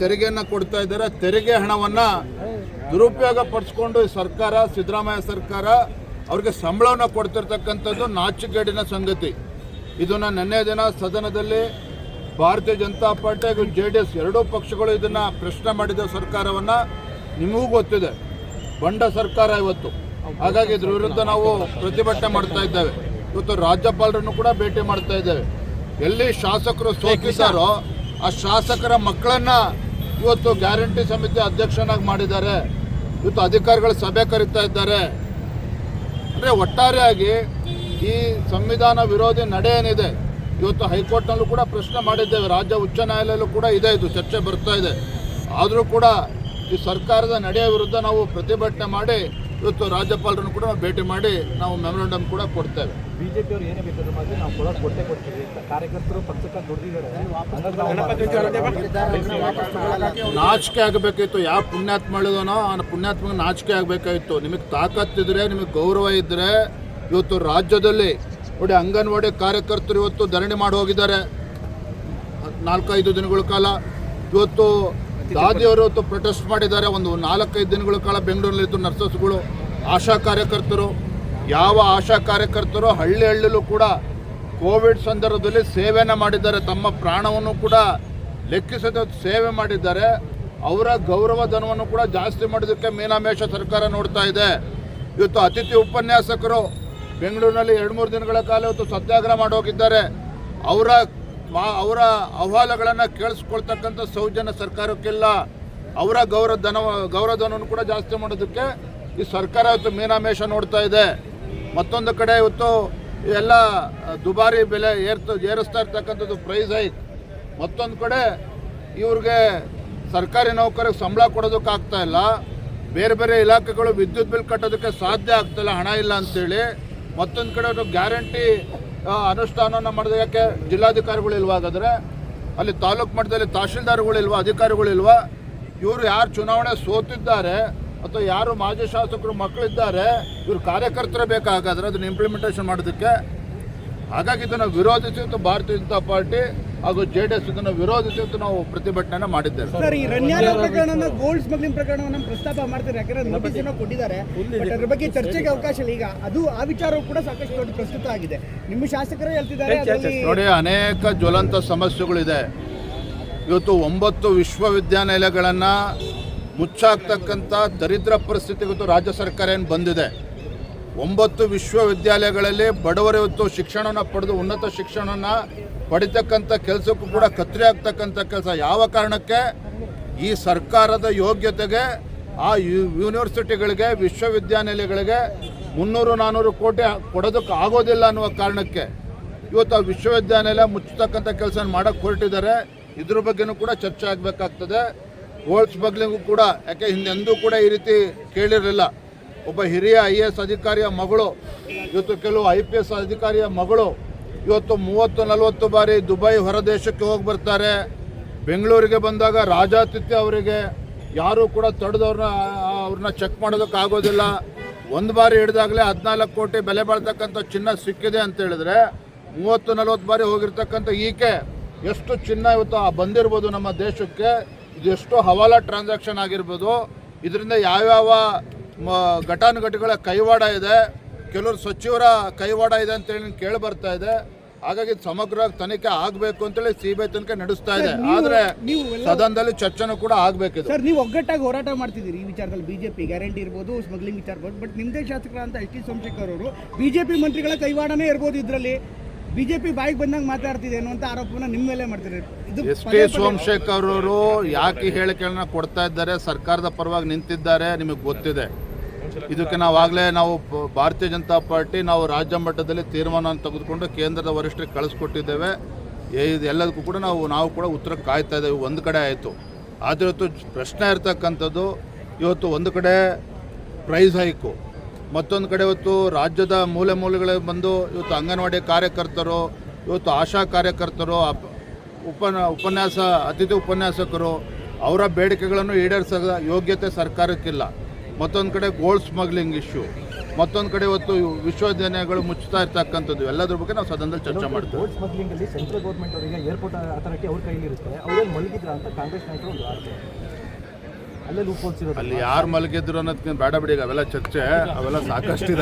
ತೆರಿಗೆಯನ್ನು ಕೊಡ್ತಾ ಇದ್ದಾರೆ. ತೆರಿಗೆ ಹಣವನ್ನು ದುರುಪಯೋಗ ಪಡಿಸ್ಕೊಂಡು ಈ ಸರ್ಕಾರ, ಸಿದ್ದರಾಮಯ್ಯ ಸರ್ಕಾರ ಅವ್ರಿಗೆ ಸಂಬಳವನ್ನು ಕೊಡ್ತಿರ್ತಕ್ಕಂಥದ್ದು ನಾಚಿಕೆಗೇಡಿನ ಸಂಗತಿ. ಇದನ್ನು ನಿನ್ನೆ ದಿನ ಸದನದಲ್ಲಿ ಭಾರತೀಯ ಜನತಾ ಪಾರ್ಟಿ ಹಾಗೂ JDS ಎರಡೂ ಪಕ್ಷಗಳು ಇದನ್ನು ಪ್ರಶ್ನೆ ಮಾಡಿದ ಸರ್ಕಾರವನ್ನು. ನಿಮಗೂ ಗೊತ್ತಿದೆ, ಬಂಡ ಸರ್ಕಾರ ಇವತ್ತು. ಹಾಗಾಗಿ ಇದ್ರ ವಿರುದ್ಧ ನಾವು ಪ್ರತಿಭಟನೆ ಮಾಡ್ತಾ ಇದ್ದೇವೆ. ಇವತ್ತು ರಾಜ್ಯಪಾಲರನ್ನು ಕೂಡ ಭೇಟಿ ಮಾಡ್ತಾ ಇದ್ದೇವೆ. ಎಲ್ಲಿ ಶಾಸಕರು ಸೋತಿದ್ದಾರೋ ಆ ಶಾಸಕರ ಮಕ್ಕಳನ್ನು ಇವತ್ತು ಗ್ಯಾರಂಟಿ ಸಮಿತಿ ಅಧ್ಯಕ್ಷನಾಗಿ ಮಾಡಿದ್ದಾರೆ. ಇವತ್ತು ಅಧಿಕಾರಿಗಳ ಸಭೆ ಕರೀತಾ ಇದ್ದಾರೆ. ಅಂದರೆ ಒಟ್ಟಾರೆಯಾಗಿ ಈ ಸಂವಿಧಾನ ವಿರೋಧಿ ನಡೆ ಏನಿದೆ, ಇವತ್ತು ಹೈಕೋರ್ಟ್ನಲ್ಲೂ ಕೂಡ ಪ್ರಶ್ನೆ ಮಾಡಿದ್ದೇವೆ, ರಾಜ್ಯ ಉಚ್ಚ ನ್ಯಾಯಾಲಯಲ್ಲೂ ಕೂಡ ಇದೆ, ಇದು ಚರ್ಚೆ ಬರ್ತಾ ಇದೆ. ಆದರೂ ಕೂಡ ಈ ಸರ್ಕಾರದ ನಡೆಯ ವಿರುದ್ಧ ನಾವು ಪ್ರತಿಭಟನೆ ಮಾಡಿ ಇವತ್ತು ರಾಜ್ಯಪಾಲರನ್ನು ಕೂಡ ಭೇಟಿ ಮಾಡಿ ನಾವು ಮೆಮೊರಂಡಮ್ ಕೂಡ ಕೊಡ್ತೇವೆ. ಬಿಜೆಪಿ ಅವರು ಏನೇ ಬೇಕಾದ್ರೂ ಮಾಡಿ ನಾವು ಕೊಡ್ತೀವಿ. ಕಾರ್ಯಕರ್ತರು ಪಕ್ಷಕ್ಕೆ ದುಡಿದಿದ್ದಾರೆ. ನಾಚಿಕೆ ಆಗಬೇಕಾಗಿತ್ತು. ಯಾವ ಪುಣ್ಯಾತ್ಮ ಹೇಳಿದನೋ ಆ ಪುಣ್ಯಾತ್ಮಗೆ ನಾಚಿಕೆ ಆಗಬೇಕಾಗಿತ್ತು. ನಿಮಗೆ ತಾಕತ್ತಿದ್ರೆ, ನಿಮಗೆ ಗೌರವ ಇದ್ದರೆ ಇವತ್ತು ರಾಜ್ಯದಲ್ಲಿ ನೋಡಿ ಅಂಗನವಾಡಿ ಕಾರ್ಯಕರ್ತರು ಇವತ್ತು ಧರಣಿ ಮಾಡಿ ಹೋಗಿದ್ದಾರೆ 4-5 ದಿನಗಳ ಕಾಲ. ಇವತ್ತು ದಾದಿಯವರು ಇವತ್ತು ಪ್ರೊಟೆಸ್ಟ್ ಮಾಡಿದ್ದಾರೆ. ಒಂದು 4-5 ದಿನಗಳ ಕಾಲ ಬೆಂಗಳೂರಿನಲ್ಲಿದ್ದು ನರ್ಸಸ್ಗಳು, ಆಶಾ ಕಾರ್ಯಕರ್ತರು. ಯಾವ ಆಶಾ ಕಾರ್ಯಕರ್ತರು ಹಳ್ಳಿಯಲ್ಲೂ ಕೂಡ ಕೋವಿಡ್ ಸಂದರ್ಭದಲ್ಲಿ ಸೇವೆಯನ್ನು ಮಾಡಿದ್ದಾರೆ. ತಮ್ಮ ಪ್ರಾಣವನ್ನು ಕೂಡ ಲೆಕ್ಕಿಸದ ಸೇವೆ ಮಾಡಿದ್ದಾರೆ. ಅವರ ಗೌರವ ಧನವನ್ನು ಕೂಡ ಜಾಸ್ತಿ ಮಾಡೋದಕ್ಕೆ ಮೀನಾಮೇಷ ಸರ್ಕಾರ ನೋಡ್ತಾ ಇದೆ. ಇವತ್ತು ಅತಿಥಿ ಉಪನ್ಯಾಸಕರು ಬೆಂಗಳೂರಿನಲ್ಲಿ 2-3 ದಿನಗಳ ಕಾಲ ಇವತ್ತು ಸತ್ಯಾಗ್ರಹ ಮಾಡೋಗಿದ್ದಾರೆ. ಅವರ ಅಹವಾಲುಗಳನ್ನು ಕೇಳಿಸ್ಕೊಳ್ತಕ್ಕಂಥ ಸೌಜನ್ಯ ಸರ್ಕಾರಕ್ಕಿಲ್ಲ. ಅವರ ಗೌರವಧನವನ್ನು ಕೂಡ ಜಾಸ್ತಿ ಮಾಡೋದಕ್ಕೆ ಈ ಸರ್ಕಾರ ಇವತ್ತು ಮೀನಾಮೇಷ ನೋಡ್ತಾ ಇದೆ. ಮತ್ತೊಂದು ಕಡೆ ಇವತ್ತು ಎಲ್ಲ ದುಬಾರಿ ಬೆಲೆ ಏರಿಸ್ತಾ ಇರ್ತಕ್ಕಂಥದ್ದು ಪ್ರೈಸ್ ಹೈಕ್. ಮತ್ತೊಂದು ಕಡೆ ಇವ್ರಿಗೆ ಸರ್ಕಾರಿ ನೌಕರಿಗೆ ಸಂಬಳ ಕೊಡೋದಕ್ಕಾಗ್ತಾ ಇಲ್ಲ. ಬೇರೆ ಬೇರೆ ಇಲಾಖೆಗಳು ವಿದ್ಯುತ್ ಬಿಲ್ ಕಟ್ಟೋದಕ್ಕೆ ಸಾಧ್ಯ ಆಗ್ತಾಯಿಲ್ಲ, ಹಣ ಇಲ್ಲ ಅಂತೇಳಿ. ಮತ್ತೊಂದು ಕಡೆ ಗ್ಯಾರಂಟಿ ಅನುಷ್ಠಾನವನ್ನು ಮಾಡೋದಕ್ಕೆ ಜಿಲ್ಲಾಧಿಕಾರಿಗಳು ಇಲ್ವಾ? ಹಾಗಾದರೆ ಅಲ್ಲಿ ತಾಲೂಕು ಮಟ್ಟದಲ್ಲಿ ತಹಶೀಲ್ದಾರ್ಗಳಿಲ್ವಾ, ಅಧಿಕಾರಿಗಳಿಲ್ವಾ? ಇವರು ಯಾರು ಚುನಾವಣೆ ಸೋತಿದ್ದಾರೆ ಅಥವಾ ಯಾರು ಮಾಜಿ ಶಾಸಕರು ಮಕ್ಕಳಿದ್ದಾರೆ, ಇವರು ಕಾರ್ಯಕರ್ತರೇ ಬೇಕಾಗಾದ್ರೆ ಅದನ್ನು ಇಂಪ್ಲಿಮೆಂಟೇಷನ್ ಮಾಡೋದಕ್ಕೆ. ಹಾಗಾಗಿ ಇದನ್ನು ವಿರೋಧಿಸಿ ಭಾರತೀಯ ಜನತಾ ಪಾರ್ಟಿ ಹಾಗೂ JDS ಇದನ್ನು ವಿರೋಧಿಸಿ ನಾವು ಪ್ರತಿಭಟನೆ ಮಾಡಿದ್ದೇವೆ. ಸರ್, ಈ ರಣ್ಯಾರ ಪ್ರಕರಣ, ಗೋಲ್ಡ್ ಸ್ಮಗ್ಲಿಂಗ್ ಪ್ರಕರಣವನ್ನು ಪ್ರಸ್ತಾಪ ಮಾಡ್ತಾರೆ. ಯಾಕಂದ್ರೆ ನೋಟಿಸ್ ಕೊಟ್ಟಿದ್ದಾರೆ, ಬಟ್ ಅದ್ರ ಬಗ್ಗೆ ಚರ್ಚೆಗೆ ಅವಕಾಶ ಇಲ್ಲ. ಈಗ ಆ ವಿಚಾರವೂ ಕೂಡ ಸಾಕಷ್ಟು ದೊಡ್ಡ ಪ್ರಸ್ತುತ ಆಗಿದೆ. ನಿಮ್ಮ ಶಾಸಕರೇ ಹೇಳ್ತಿದ್ದಾರೆ ನೋಡಿ, ಅನೇಕ ಜ್ವಲಂತ ಸಮಸ್ಯೆಗಳಿದೆ. ಇವತ್ತು 9 ವಿಶ್ವವಿದ್ಯಾನಿಲಯಗಳನ್ನು ಮುಚ್ಚಾಕ್ತಕ್ಕಂಥ ದರಿದ್ರ ಪರಿಸ್ಥಿತಿ ಇವತ್ತು ರಾಜ್ಯ ಸರ್ಕಾರ ಏನು ಬಂದಿದೆ. 9 ವಿಶ್ವವಿದ್ಯಾಲಯಗಳಲ್ಲಿ ಬಡವರು ಇವತ್ತು ಶಿಕ್ಷಣವನ್ನು ಪಡೆದು ಉನ್ನತ ಶಿಕ್ಷಣವನ್ನು ಪಡಿತಕ್ಕಂಥ ಕೆಲಸಕ್ಕೂ ಕೂಡ ಕತ್ತರಿ ಆಗ್ತಕ್ಕಂಥ ಕೆಲಸ. ಯಾವ ಕಾರಣಕ್ಕೆ? ಈ ಸರ್ಕಾರದ ಯೋಗ್ಯತೆಗೆ ಆ ಯೂನಿವರ್ಸಿಟಿಗಳಿಗೆ, ವಿಶ್ವವಿದ್ಯಾನಿಲಯಗಳಿಗೆ 300-400 ಕೋಟಿ ಕೊಡೋದಕ್ಕೆ ಆಗೋದಿಲ್ಲ ಅನ್ನುವ ಕಾರಣಕ್ಕೆ ಇವತ್ತು ಆ ವಿಶ್ವವಿದ್ಯಾನಿಲಯ ಮುಚ್ಚತಕ್ಕಂಥ ಕೆಲಸ ಮಾಡೋಕ್ಕೆ ಹೊರಟಿದ್ದಾರೆ. ಇದ್ರ ಬಗ್ಗೆನೂ ಕೂಡ ಚರ್ಚೆ ಆಗಬೇಕಾಗ್ತದೆ. ಗೋಲ್ಡ್ ಸ್ಮಗ್ಲಿಂಗು ಕೂಡ, ಯಾಕೆ ಹಿಂದೆಂದೂ ಕೂಡ ಈ ರೀತಿ ಕೇಳಿರಲಿಲ್ಲ. ಒಬ್ಬ ಹಿರಿಯ IAS ಅಧಿಕಾರಿಯ ಮಗಳು, ಇವತ್ತು ಕೆಲವು IPS ಅಧಿಕಾರಿಯ ಮಗಳು ಇವತ್ತು 30-40 ಬಾರಿ ದುಬೈ ಹೊರದೇಶಕ್ಕೆ ಹೋಗಿ ಬರ್ತಾರೆ. ಬೆಂಗಳೂರಿಗೆ ಬಂದಾಗ ರಾಜಾತಿಥ್ಯ ಅವರಿಗೆ ಯಾರೂ ಕೂಡ ಅವ್ರನ್ನ ಚೆಕ್ ಮಾಡೋದಕ್ಕೆ ಆಗೋದಿಲ್ಲ. ಒಂದು ಬಾರಿ ಹಿಡಿದಾಗಲೇ 14 ಕೋಟಿ ಬೆಲೆ ಬಾಳ್ತಕ್ಕಂಥ ಚಿನ್ನ ಸಿಕ್ಕಿದೆ ಅಂತ ಹೇಳಿದ್ರೆ 30-40 ಬಾರಿ ಹೋಗಿರ್ತಕ್ಕಂಥ ಈಕೆ ಎಷ್ಟು ಚಿನ್ನ ಇವತ್ತು ಬಂದಿರ್ಬೋದು ನಮ್ಮ ದೇಶಕ್ಕೆ, ಇದೆಷ್ಟು ಹವಾಲಾ ಟ್ರಾನ್ಸಾಕ್ಷನ್ ಆಗಿರ್ಬೋದು. ಇದರಿಂದ ಯಾವ್ಯಾವ ಘಟಾನುಘಟಿಗಳ ಕೈವಾಡ ಇದೆ, ಕೆಲವರು ಸಚಿವರ ಕೈವಾಡ ಇದೆ ಅಂತೇಳಿ ಕೇಳಿ ಬರ್ತಾ ಇದೆ. ಹಾಗಾಗಿ ಸಮಗ್ರ ತನಿಖೆ ಆಗಬೇಕು ಅಂತೇಳಿ CBI ತನಿಖೆ ನಡೆಸ್ತಾ ಇದೆ. ಆದರೆ ಸದನದಲ್ಲಿ ಚರ್ಚೆನೂ ಕೂಡ ಆಗಬೇಕಿದೆ. ಸರ್, ನೀವು ಒಗ್ಗಟ್ಟಾಗಿ ಹೋರಾಟ ಮಾಡ್ತಿದ್ದೀರಿ ಈ ವಿಚಾರದಲ್ಲಿ. ಬಿಜೆಪಿ ಗ್ಯಾರಂಟಿ ಇರ್ಬೋದು, ಸ್ಮಗ್ಲಿಂಗ್ ವಿಚಾರ ಇರ್ಬೋದು, ಬಟ್ ನಿಮ್ಮದೇ ಶಾಸಕರಂತ ST ಸೋಮಶೇಖರ್ ಅವರು ಬಿಜೆಪಿ ಮಂತ್ರಿಗಳ ಕೈವಾಡನೇ ಇರ್ಬೋದು, ಇದರಲ್ಲಿ ಬಿಜೆಪಿ ಬಾಯಿಗೆ ಬಂದಂಗೆ ಮಾತಾಡ್ತಿದೆ ಅನ್ನುವಂಥ ಆರೋಪವನ್ನು ನಿಮ್ಮ ಮೇಲೆ ಮಾಡ್ತಾರೆ. ST ಸೋಮಶೇಖರ್ ಅವರು ಯಾಕೆ ಹೇಳಿಕೆಗಳನ್ನ ಕೊಡ್ತಾ ಇದ್ದಾರೆ? ಸರ್ಕಾರದ ಪರವಾಗಿ ನಿಂತಿದ್ದಾರೆ, ನಿಮಗೆ ಗೊತ್ತಿದೆ. ಇದಕ್ಕೆ ನಾವು ಭಾರತೀಯ ಜನತಾ ಪಾರ್ಟಿ ನಾವು ರಾಜ್ಯ ಮಟ್ಟದಲ್ಲಿ ತೀರ್ಮಾನವನ್ನು ತೆಗೆದುಕೊಂಡು ಕೇಂದ್ರದ ವರಿಷ್ಠರಿಗೆ ಕಳಿಸ್ಕೊಟ್ಟಿದ್ದೇವೆ. ಇದು ಎಲ್ಲದಕ್ಕೂ ಕೂಡ ನಾವು ಕೂಡ ಉತ್ತರ ಕಾಯ್ತಾ ಇದ್ದೇವೆ. ಒಂದು ಕಡೆ ಆಯಿತು. ಆದರೆ ಇವತ್ತು ಪ್ರಶ್ನೆ ಇರ್ತಕ್ಕಂಥದ್ದು, ಇವತ್ತು ಒಂದು ಕಡೆ ಪ್ರೈಸ್ ಹೈಕು, ಮತ್ತೊಂದು ಕಡೆ ಇವತ್ತು ರಾಜ್ಯದ ಮೂಲೆಗಳಿಗೆ ಬಂದು ಇವತ್ತು ಅಂಗನವಾಡಿ ಕಾರ್ಯಕರ್ತರು, ಇವತ್ತು ಆಶಾ ಕಾರ್ಯಕರ್ತರು, ಅತಿಥಿ ಉಪನ್ಯಾಸಕರು ಅವರ ಬೇಡಿಕೆಗಳನ್ನು ಈಡೇರಿಸದ ಯೋಗ್ಯತೆ ಸರ್ಕಾರಕ್ಕಿಲ್ಲ. ಮತ್ತೊಂದು ಕಡೆ ಗೋಲ್ಡ್ ಸ್ಮಗ್ಲಿಂಗ್ ಇಶ್ಯೂ, ಮತ್ತೊಂದು ಕಡೆ ಇವತ್ತು ವಿಶ್ವವಿದ್ಯಾಲಯಗಳು ಮುಚ್ಚುತ್ತಾ ಇರ್ತಕ್ಕಂಥದ್ದು ಎಲ್ಲದ್ರ ಬಗ್ಗೆ ನಾವು ಸದನದಲ್ಲಿ ಚರ್ಚೆ ಮಾಡ್ತೀವಿ. ಗೋಲ್ಡ್ ಸ್ಮಗ್ಲಿಂಗ್ ಅಲ್ಲಿ ಸೆಂಟ್ರಲ್ ಗೌರ್ಮೆಂಟ್ ಅವರಿಗೆ ಏರ್ಪೋರ್ಟ್ ಅಥಾರಿಟಿ ಅವ್ರ ಕೈಲಿ ಇರುತ್ತೆ, ಅವ್ರೇನು ಮಲಗಿದ್ರ ಅಂತ ಕಾಂಗ್ರೆಸ್ ನಾಯಕರು ಒಂದು ಆರೋಪ. ಅಲ್ಲೇ ಲೂಪ್ ಹೋಲ್ಸ್ ಇರೋದು. ಅಲ್ಲಿ ಯಾರು ಮಲಗಿದ್ರು ಅನ್ನೋದಕ್ಕೆ ಬೇಡ ಬಿಡಿ, ಅವೆಲ್ಲ ಚರ್ಚೆ ಅವೆಲ್ಲ ಸಾಕಷ್ಟಿದೆ.